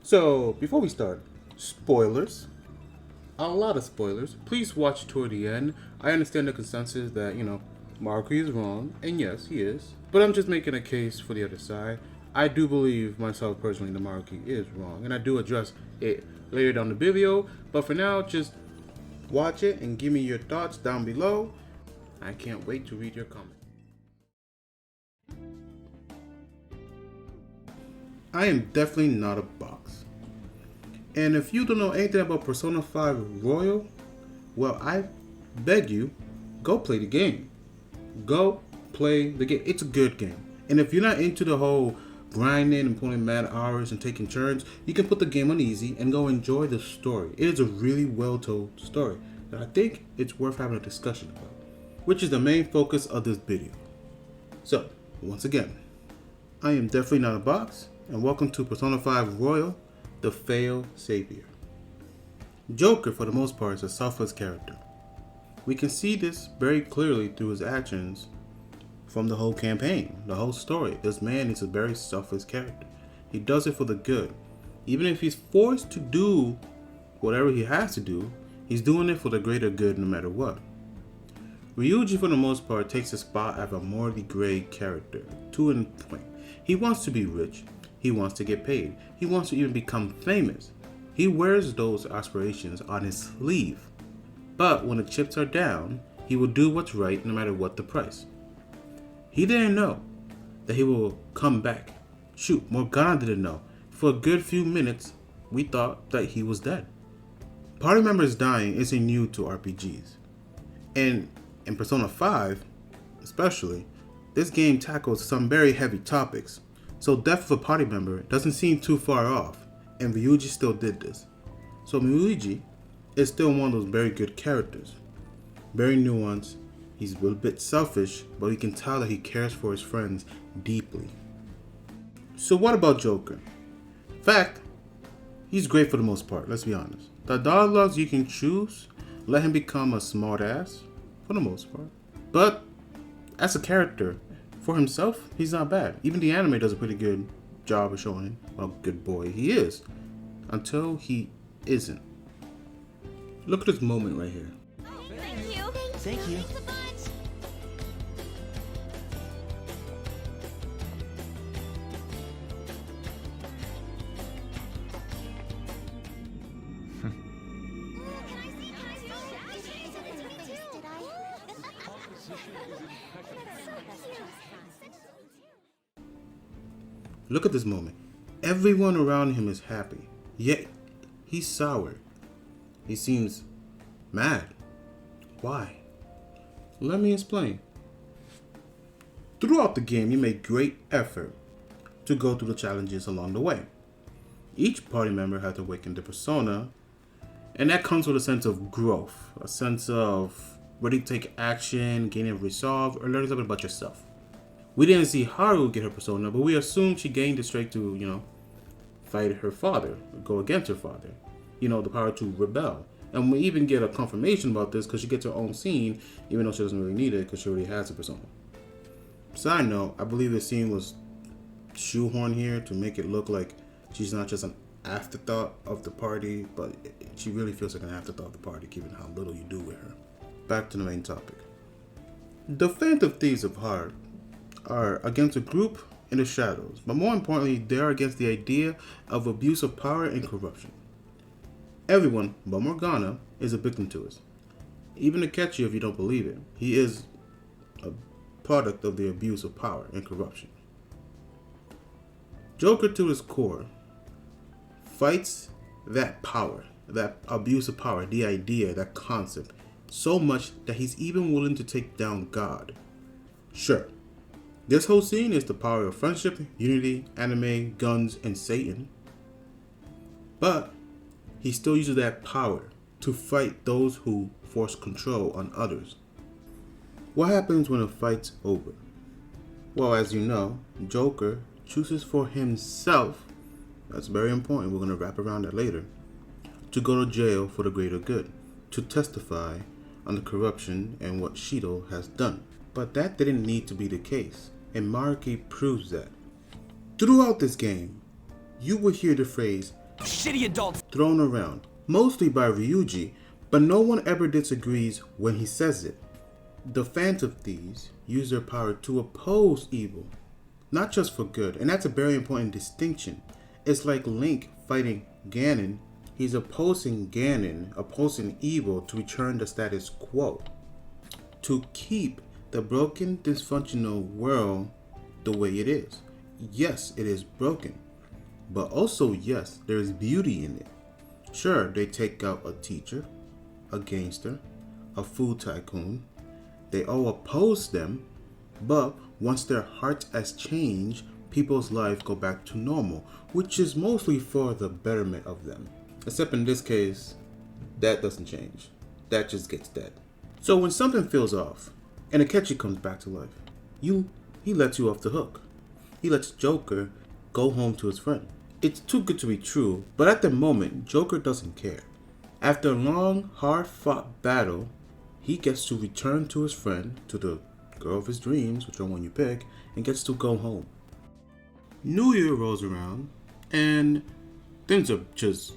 So, before we start, spoilers. A lot of spoilers. Please watch toward the end. I understand the consensus that, Maruki is wrong, and yes, he is. But I'm just making a case for the other side. I do believe myself personally that Maruki is wrong, and I do address it later down the video. But for now, just watch it and give me your thoughts down below. I can't wait to read your comments. I am definitely not a box. And if you don't know anything about Persona 5 Royal, well, I beg you, go play the game. Go play the game. It's a good game. And if you're not into the whole grinding and pulling mad hours and taking turns, you can put the game on easy and go enjoy the story. It is a really well told story that I think it's worth having a discussion about, which is the main focus of this video. So, once again, I am definitely not a box, and welcome to Persona 5 Royal, the failed savior. Joker, for the most part, is a selfless character. We can see this very clearly through his actions from the whole campaign, the whole story. This man is a very selfless character. He does it for the good. Even if he's forced to do whatever he has to do, he's doing it for the greater good no matter what. Ryuji, for the most part, takes a spot as a morally gray character, to a point. He wants to be rich. He wants to get paid. He wants to even become famous. He wears those aspirations on his sleeve. But when the chips are down, he will do what's right no matter what the price. He didn't know that he will come back. Shoot, Morgana didn't know. For a good few minutes, we thought that he was dead. Party members dying isn't new to RPGs. And in Persona 5, especially, this game tackles some very heavy topics. So death of a party member doesn't seem too far off, and Ryuji still did this. So Ryuji is still one of those very good characters. Very nuanced, he's a bit selfish, but we can tell that he cares for his friends deeply. So what about Joker? Fact, he's great for the most part, let's be honest. The dialogues you can choose let him become a smart ass, for the most part. But as a character, for himself, he's not bad. Even the anime does a pretty good job of showing what good boy he is. Until he isn't. Look at this moment right here. Thank you. Thank you. Look at this moment. Everyone around him is happy, yet he's sour. He seems mad. Why? Let me explain. Throughout the game, you make great effort to go through the challenges along the way. Each party member has to awaken the persona, and that comes with a sense of growth, a sense of ready to take action, gaining resolve, or learning something about yourself. We didn't see Haru get her persona, but we assume she gained the strength to, fight her father, go against her father. The power to rebel. And we even get a confirmation about this because she gets her own scene, even though she doesn't really need it because she already has a persona. Side note, I believe the scene was shoehorned here to make it look like she's not just an afterthought of the party, but she really feels like an afterthought of the party, given how little you do with her. Back to the main topic. The Phantom Thieves of Heart are against a group in the shadows, but more importantly, they are against the idea of abuse of power and corruption. Everyone but Morgana is a victim to it. Even Akechi, if you don't believe it, he is a product of the abuse of power and corruption. Joker, to his core, fights that power, that abuse of power, the idea, that concept, so much that he's even willing to take down God. Sure, this whole scene is the power of friendship, unity, anime, guns, and Satan. But he still uses that power to fight those who force control on others. What happens when a fight's over? Well, as you know, Joker chooses for himself, that's very important, we're going to wrap around that later, to go to jail for the greater good, to testify on the corruption and what Shido has done. But that didn't need to be the case, and Maruki proves that. Throughout this game, you will hear the phrase, shitty adults thrown around, mostly by Ryuji, but no one ever disagrees when he says it. The Phantom Thieves use their power to oppose evil, not just for good, and that's a very important distinction. It's like Link fighting Ganon. He's opposing Ganon, opposing evil to return the status quo, to keep the broken, dysfunctional world the way it is. Yes, it is broken, but also yes, there is beauty in it. Sure, they take out a teacher, a gangster, a food tycoon. They all oppose them, but once their hearts has changed, people's lives go back to normal, which is mostly for the betterment of them. Except in this case, that doesn't change. That just gets dead. So when something feels off, and Akechi comes back to life, he lets you off the hook. He lets Joker go home to his friend. It's too good to be true, but at the moment, Joker doesn't care. After a long, hard-fought battle, he gets to return to his friend, to the girl of his dreams, whichever one you pick, and gets to go home. New Year rolls around, and things are just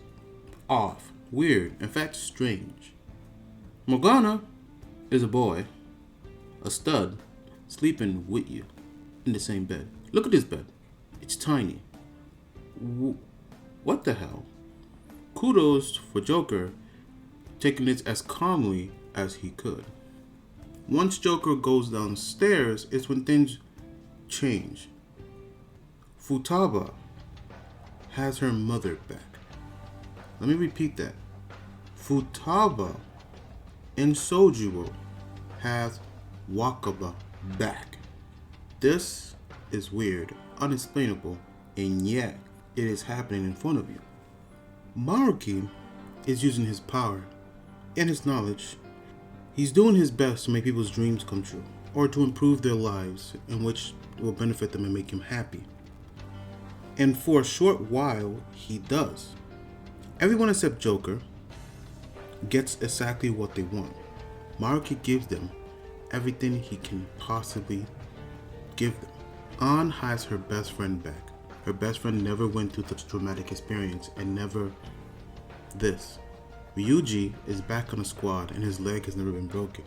off, weird, in fact strange. Morgana is a boy, a stud, sleeping with you in the same bed. Look at this bed. It's tiny. What the hell? Kudos for Joker taking it as calmly as he could. Once Joker goes downstairs is when things change. Futaba has her mother back. Let me repeat that. Futaba in Sojuo has Wakaba back. This is weird, unexplainable, and yet it is happening in front of you. Maruki is using his power and his knowledge. He's doing his best to make people's dreams come true, or to improve their lives in which will benefit them and make him happy. And for a short while, he does. Everyone except Joker gets exactly what they want. Maruki gives them everything he can possibly give them. An has her best friend back. Her best friend never went through such a traumatic experience, and never this. Ryuji is back on the squad and his leg has never been broken.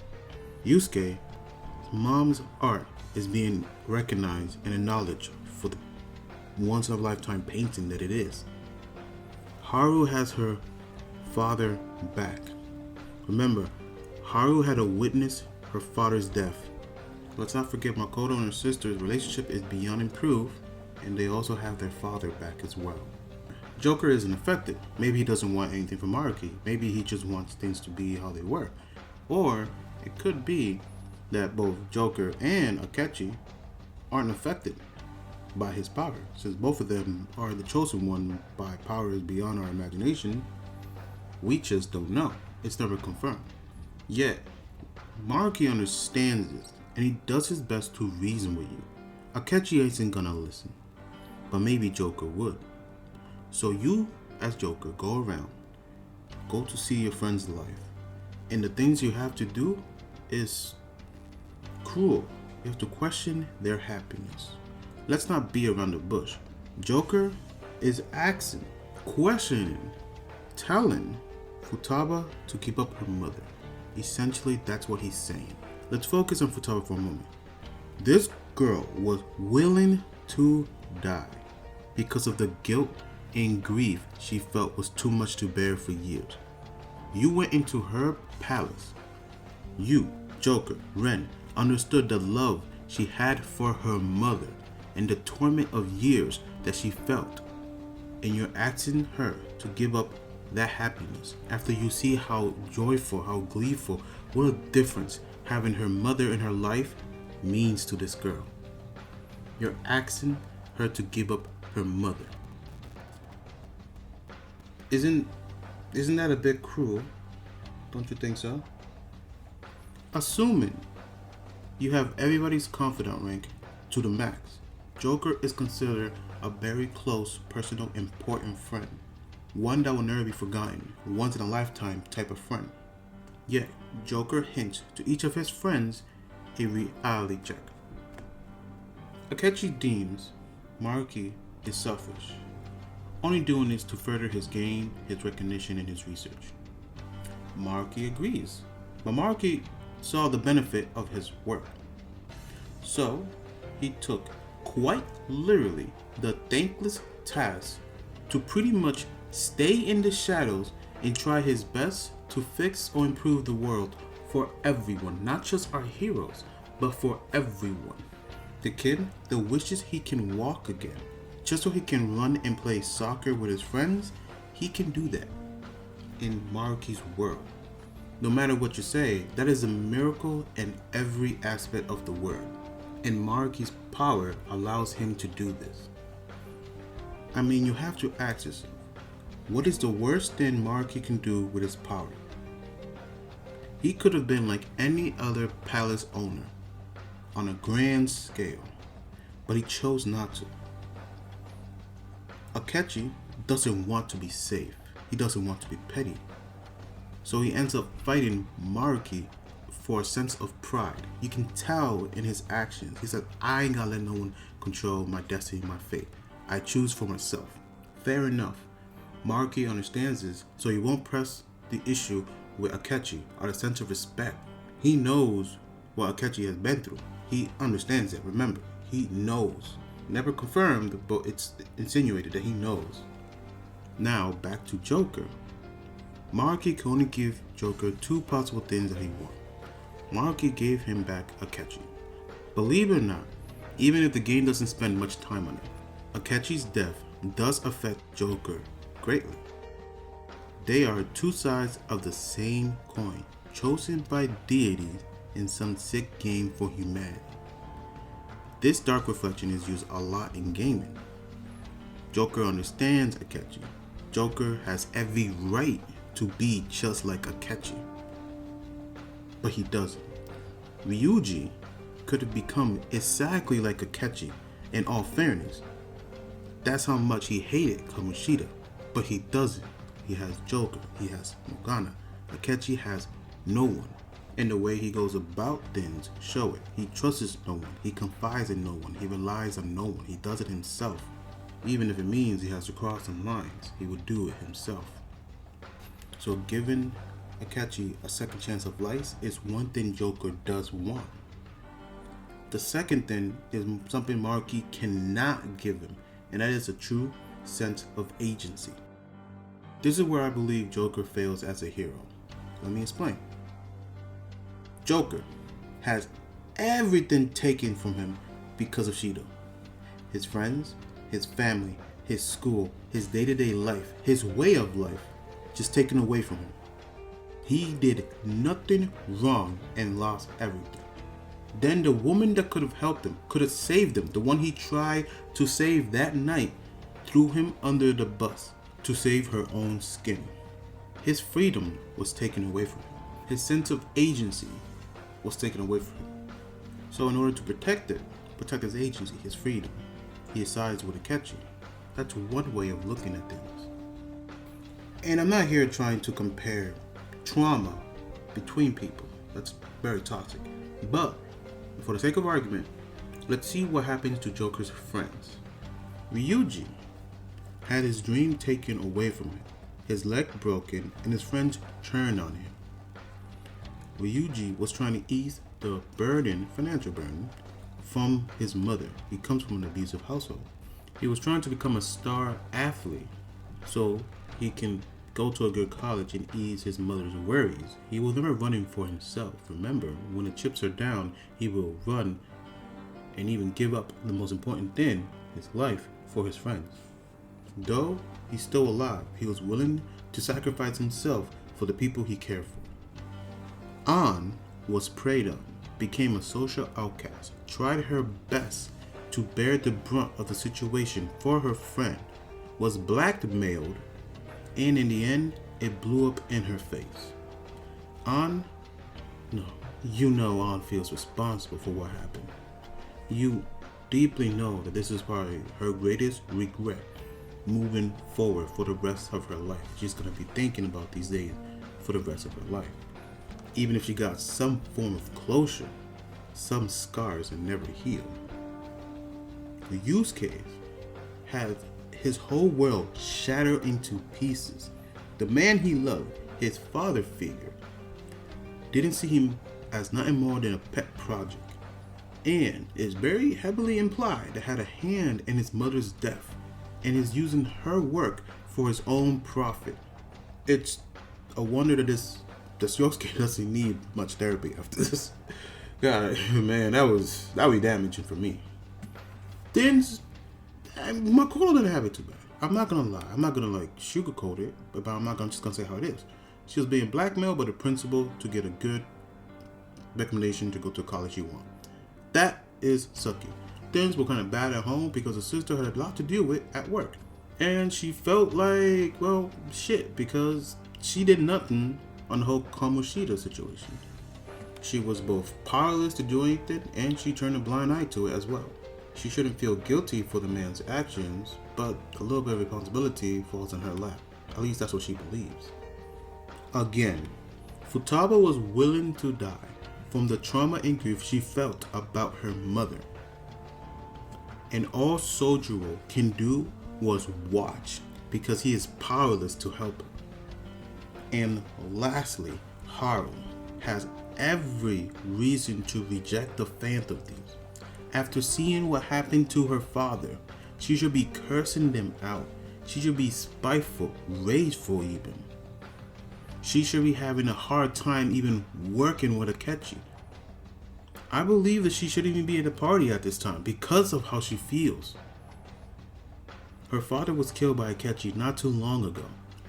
Yusuke's mom's art is being recognized and acknowledged for the once-in-a-lifetime painting that it is. Haru has her father back. Remember, Haru had to witness her father's death. Let's not forget Makoto and her sister's relationship is beyond improved, and they also have their father back as well. Joker isn't affected. Maybe he doesn't want anything from Maruki. Maybe he just wants things to be how they were. Or it could be that both Joker and Akechi aren't affected by his power. Since both of them are the chosen one by powers beyond our imagination, we just don't know. It's never confirmed. Yet, Maruki understands this, and he does his best to reason with you. Akechi isn't gonna listen, but maybe Joker would. So you, as Joker, go around, go to see your friend's life, and the things you have to do is cruel. You have to question their happiness. Let's not beat around the bush. Joker is asking, questioning, telling Futaba to keep up her mother. Essentially, that's what he's saying. Let's focus on Futaba for a moment. This girl was willing to die because of the guilt and grief she felt was too much to bear for years. You went into her palace. You, Joker, Ren, understood the love she had for her mother and the torment of years that she felt. And you're asking her to give up that happiness after you see how joyful, how gleeful, what a difference having her mother in her life means to this girl. You're asking her to give up her mother. Isn't that a bit cruel? Don't you think so? Assuming you have everybody's confidant rank to the max, Joker is considered a very close, personal, important friend. One that will never be forgotten, once in a lifetime type of friend. Yet, Joker hints to each of his friends a reality check. Akechi deems Maruki is selfish. only doing this to further his gain, his recognition, and his research. Maruki agrees, but Maruki saw the benefit of his work. So, he took quite literally the thankless task to pretty much stay in the shadows and try his best to fix or improve the world for everyone, not just our heroes, but for everyone. The kid that wishes he can walk again, just so he can run and play soccer with his friends, he can do that in Maruki's world. No matter what you say, that is a miracle in every aspect of the world, and Maruki's power allows him to do this. I mean, you have to ask yourself, what is the worst thing Maruki can do with his power? He could have been like any other palace owner on a grand scale, but he chose not to. Akechi doesn't want to be safe. He doesn't want to be petty. So he ends up fighting Maruki for a sense of pride. You can tell in his actions. He said, I ain't gonna let no one control my destiny, my fate. I choose for myself. Fair enough. Maruki understands this, so he won't press the issue with Akechi out of sense of respect. He knows what Akechi has been through. He understands it. Remember, he knows. Never confirmed, but it's insinuated that he knows. Now, back to Joker. Maruki can only give Joker two possible things that he wants. Maruki gave him back Akechi. Believe it or not, even if the game doesn't spend much time on it, Akechi's death does affect Joker greatly. They are two sides of the same coin, chosen by deities in some sick game for humanity. This dark reflection is used a lot in gaming. Joker understands Akechi. Joker has every right to be just like Akechi, but he doesn't. Ryuji could have become exactly like Akechi in all fairness. That's how much he hated Kamoshida, but he doesn't. He has Joker, he has Morgana. Akechi has no one. And the way he goes about things show it. He trusts no one, he confides in no one, he relies on no one, he does it himself. Even if it means he has to cross some lines, he will do it himself. So giving Akechi a second chance of life is one thing Joker does want. The second thing is something Maruki cannot give him, and that is a true sense of agency. This is where I believe Joker fails as a hero. Let me explain. Joker has everything taken from him because of Shido. His friends, his family, his school, his day-to-day life, his way of life, just taken away from him. He did nothing wrong and lost everything. Then the woman that could have helped him, could have saved him, the one he tried to save that night, threw him under the bus to save her own skin. His freedom was taken away from him. His sense of agency was taken away from him. So in order to protect his agency, his freedom, he sides with Akechi. That's one way of looking at things. And I'm not here trying to compare trauma between people. That's very toxic. But for the sake of argument, let's see what happens to Joker's friends. Ryuji had his dream taken away from him, his leg broken, and his friends turned on him. Ryuji was trying to ease the financial burden, from his mother. He comes from an abusive household. He was trying to become a star athlete so he can go to a good college and ease his mother's worries. He was never running for himself. Remember, when the chips are down, he will run and even give up the most important thing, his life, for his friends. Though he's still alive, he was willing to sacrifice himself for the people he cared for. An was preyed on, became a social outcast, tried her best to bear the brunt of the situation for her friend, was blackmailed, and in the end, it blew up in her face. An feels responsible for what happened. You deeply know that this is probably her greatest regret moving forward for the rest of her life. She's going to be thinking about these days for the rest of her life. Even if she got some form of closure, some scars and never healed. The use case had his whole world shattered into pieces. The man he loved, his father figure, didn't see him as nothing more than a pet project, and is very heavily implied that had a hand in his mother's death and is using her work for his own profit. It's a wonder that this Yosuke doesn't need much therapy after this. God, man, that would be damaging for me. Then Makolo didn't have it too bad. I'm not gonna lie. I'm not gonna like sugarcoat it, but I'm just gonna say how it is. She was being blackmailed by the principal to get a good recommendation to go to college you want. That is sucky. Things were kind of bad at home because her sister had a lot to deal with at work. And she felt like, well, shit, because she did nothing on the whole Kamoshida situation. She was both powerless to do anything and she turned a blind eye to it as well. She shouldn't feel guilty for the man's actions, but a little bit of responsibility falls on her lap. At least that's what she believes. Again, Futaba was willing to die from the trauma and grief she felt about her mother. And all Sojiro can do was watch because he is powerless to help her. And lastly, Haru has every reason to reject the Phantom Thieves. After seeing what happened to her father, she should be cursing them out. She should be spiteful, rageful even. She should be having a hard time even working with Akechi. I believe that she shouldn't even be at the party at this time because of how she feels. Her father was killed by Akechi not too long ago.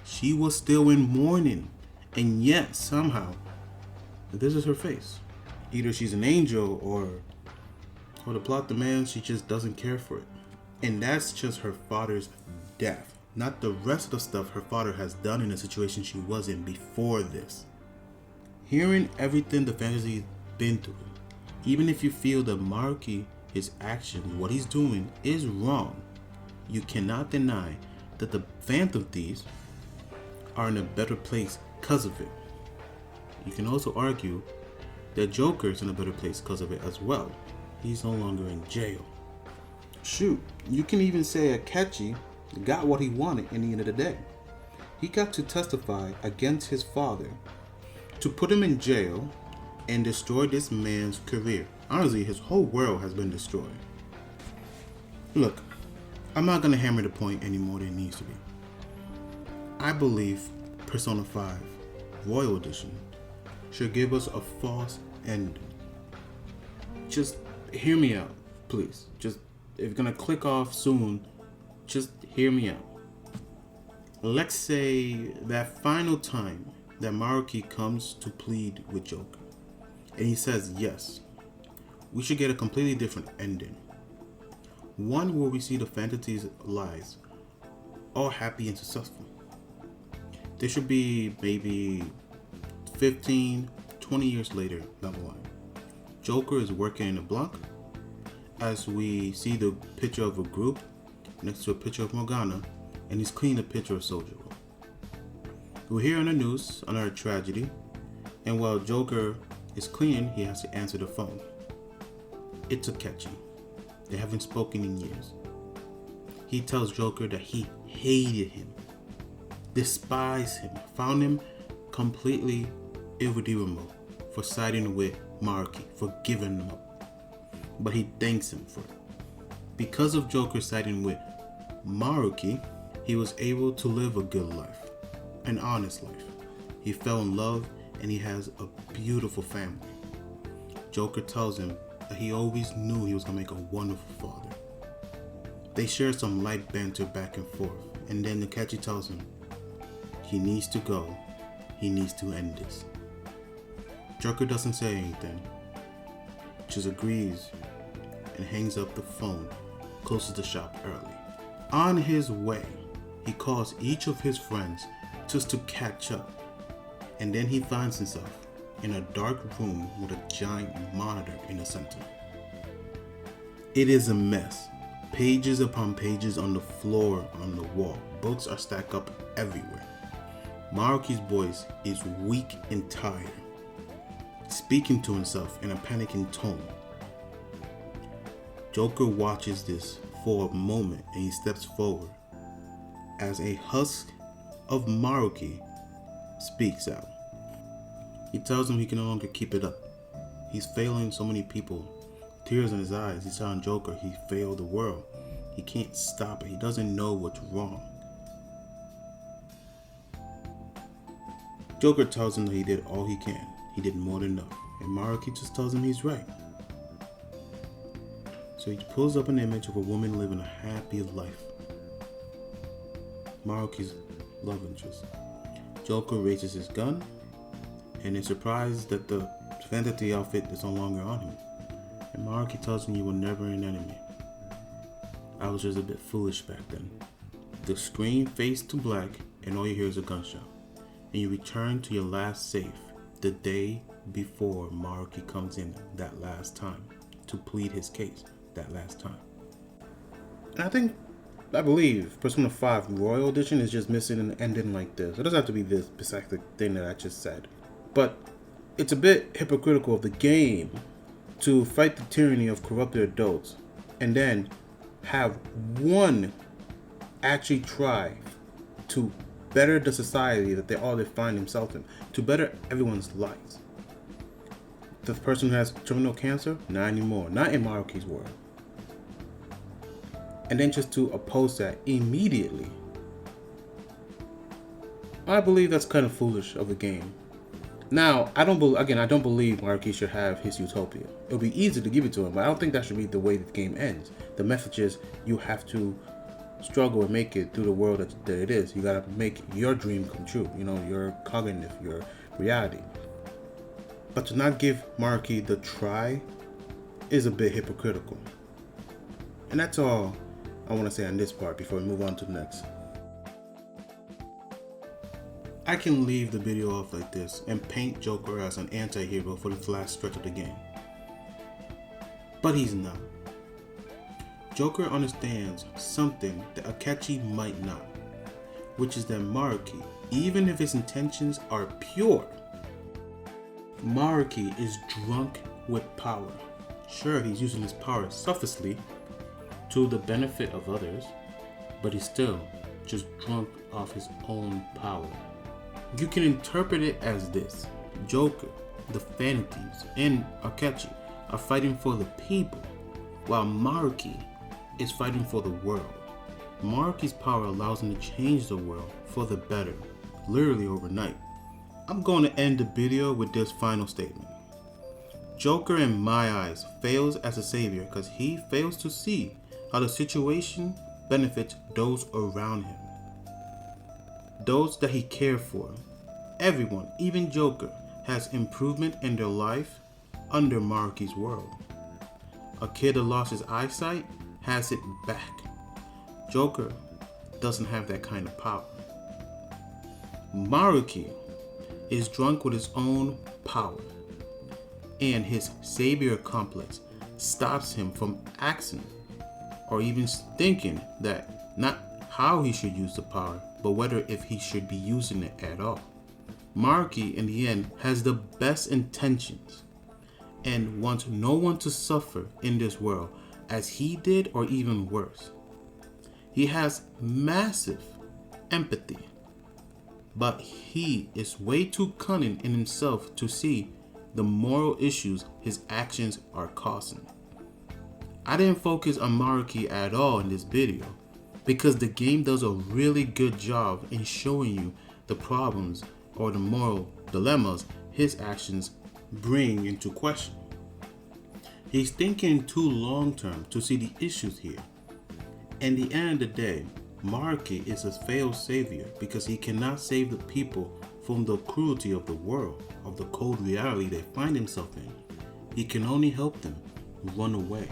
She was still in mourning, and yet somehow, this is her face. Either she's an angel or to plot the man, she just doesn't care for it. And that's just her father's death, not the rest of the stuff her father has done in the situation she was in before this. Hearing everything the fantasy's been through, even if you feel that Maruki, his actions, what he's doing is wrong, you cannot deny that the Phantom Thieves are in a better place because of it. You can also argue that Joker's in a better place because of it as well. He's no longer in jail. Shoot, you can even say Akechi got what he wanted in the end of the day. He got to testify against his father to put him in jail and destroy this man's career. Honestly, his whole world has been destroyed. Look, I'm not going to hammer the point any more than it needs to be. I believe Persona 5 Royal Edition should give us a false ending. Just hear me out, please. Just, if you're going to click off soon, just hear me out. Let's say that final time that Maruki comes to plead with Joker, and he says yes, we should get a completely different ending. One where we see the Fantasy's lives all happy and successful. There should be maybe 15, 20 years later down the line. Joker is working in a block as we see the picture of a group next to a picture of Morgana, and he's cleaning a picture of Sojiro. We're here on the news, on our tragedy, and while Joker is cleaning, he has to answer the phone. It's Akechi. They haven't spoken in years. He tells Joker that he hated him, despised him, found him completely irredeemable for siding with Maruki, for giving him up. But he thanks him for it. Because of Joker siding with Maruki, he was able to live a good life, an honest life. He fell in love and he has a beautiful family. Joker tells him that he always knew he was going to make a wonderful father. They share some light banter back and forth, and then Akechi tells him he needs to go, he needs to end this. Joker doesn't say anything, just agrees and hangs up the phone, closes the shop early. On his way, he calls each of his friends just to catch up, and then he finds himself in a dark room with a giant monitor in the center. It is a mess. Pages upon pages on the floor, on the wall. Books are stacked up everywhere. Maruki's voice is weak and tired, speaking to himself in a panicking tone. Joker watches this for a moment and he steps forward as a husk of Maruki speaks out. He tells him he can no longer keep it up. He's failing so many people. Tears in his eyes. He's telling Joker he failed the world. He can't stop it. He doesn't know what's wrong. Joker tells him that he did all he can. He did more than enough. And Maruki just tells him he's right. So he pulls up an image of a woman living a happy life. Maruki's love interest. Joker raises his gun and is surprised that the fantasy outfit is no longer on him. And Maruki tells him you were never an enemy. I was just a bit foolish back then. The screen fades to black and all you hear is a gunshot. And you return to your last safe the day before Maruki comes in that last time to plead his case that last time. And I believe Persona 5 Royal Edition is just missing an ending like this. It doesn't have to be this specific thing that I just said. But it's a bit hypocritical of the game to fight the tyranny of corrupted adults and then have one actually try to better the society that they all find themselves in, to better everyone's lives. The person who has terminal cancer, not anymore, not in Maruki's world. And then just to oppose that immediately. I believe that's kind of foolish of the game. Now, I don't believe Maruki should have his utopia. It'll be easy to give it to him, but I don't think that should be the way the game ends. The message is you have to struggle and make it through the world that it is. You gotta make your dream come true. You know, your cognitive, your reality. But to not give Maruki the try is a bit hypocritical. And that's all I want to say on this part before we move on to the next. I can leave the video off like this and paint Joker as an anti-hero for the last stretch of the game. But he's not. Joker understands something that Akechi might not, which is that Maruki, even if his intentions are pure, Maruki is drunk with power. Sure, he's using his power selflessly to the benefit of others, but he's still just drunk off his own power. You can interpret it as this: Joker, the Vanities, and Akechi are fighting for the people, while Maruki is fighting for the world. Maruki's power allows him to change the world for the better, literally overnight. I'm going to end the video with this final statement. Joker, in my eyes, fails as a savior because he fails to see how the situation benefits those around him. Those that he cared for. Everyone, even Joker, has improvement in their life under Maruki's world. A kid that lost his eyesight has it back. Joker doesn't have that kind of power. Maruki is drunk with his own power, and his savior complex stops him from acting or even thinking that not how he should use the power, but whether if he should be using it at all. Maruki, in the end, has the best intentions and wants no one to suffer in this world as he did, or even worse. He has massive empathy, but he is way too cunning in himself to see the moral issues his actions are causing. I didn't focus on Maruki at all in this video because the game does a really good job in showing you the problems or the moral dilemmas his actions bring into question. He's thinking too long term to see the issues here. In the end of the day, Maruki is a failed savior because he cannot save the people from the cruelty of the world, of the cold reality they find themselves in. He can only help them run away.